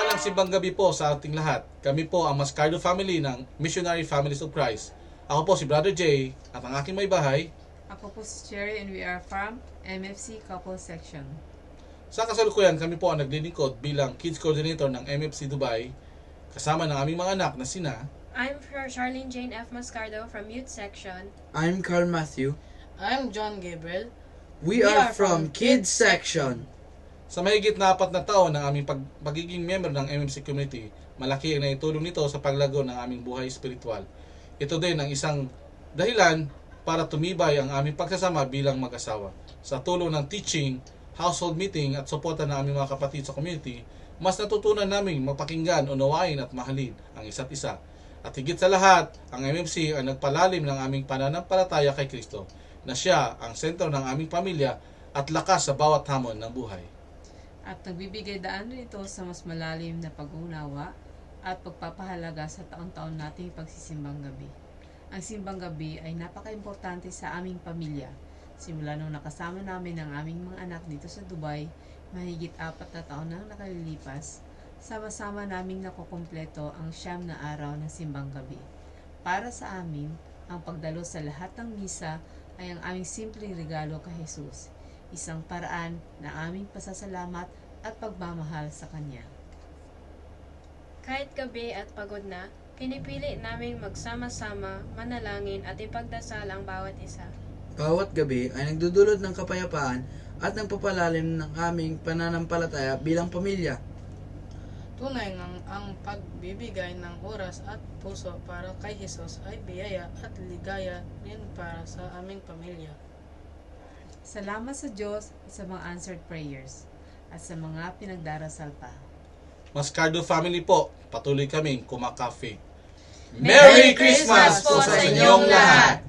Mapagpalang simbang gabi po sa ating lahat. Kami po ang Mascardo family ng Missionary Families of Christ. Ako po si Brother Jay at ang aking may bahay. Ako po si Cherry and we are from MFC Couple Section. Sa kasalukuyan, kami po ang naglilingkod bilang Kids Coordinator ng MFC Dubai kasama ng aming mga anak na sina I'm Charlene Jane F. Mascardo from Youth Section. I'm Carl Matthew. I'm John Gabriel. We are from Kids Section. Sa mahigit na 4 na taon ng aming pagiging member ng MMC community, malaki ang naitulong nito sa paglago ng aming buhay espiritual. Ito din ang isang dahilan para tumibay ang aming pagsasama bilang mag-asawa. Sa tulong ng teaching, household meeting at suporta ng aming mga kapatid sa community, mas natutunan namin mapakinggan, unawain at mahalin ang isa't isa. At higit sa lahat, ang MMC ay nagpalalim ng aming pananampalataya kay Kristo, na siya ang sentro ng aming pamilya at lakas sa bawat hamon ng buhay. At nagbibigay daan rin ito sa mas malalim na pag-unawa at pagpapahalaga sa taon-taon nating pagsisimbang gabi. Ang simbang gabi ay napaka-importante sa aming pamilya. Simula nung nakasama namin ang aming mga anak dito sa Dubai, mahigit 4 na taon nang nakalilipas, sama-sama naming nakukumpleto ang 9 na araw ng simbang gabi. Para sa amin, ang pagdalo sa lahat ng misa ay ang aming simpleng regalo kay Jesus, isang paraan na aming pasasalamat at pagmamahal sa Kanya. Kahit gabi at pagod na, pinipili naming magsama-sama, manalangin at ipagdasal ang bawat isa. Bawat gabi ay nagdudulot ng kapayapaan at nagpapalalim ng aming pananampalataya bilang pamilya. Tunay ngang ang pagbibigay ng oras at puso para kay Jesus ay biyaya at ligaya rin para sa aming pamilya. Salamat sa Diyos at sa mga answered prayers at sa mga pinagdarasal pa. Mascardo family po, patuloy kaming kumakafe. Merry Christmas po sa inyong lahat!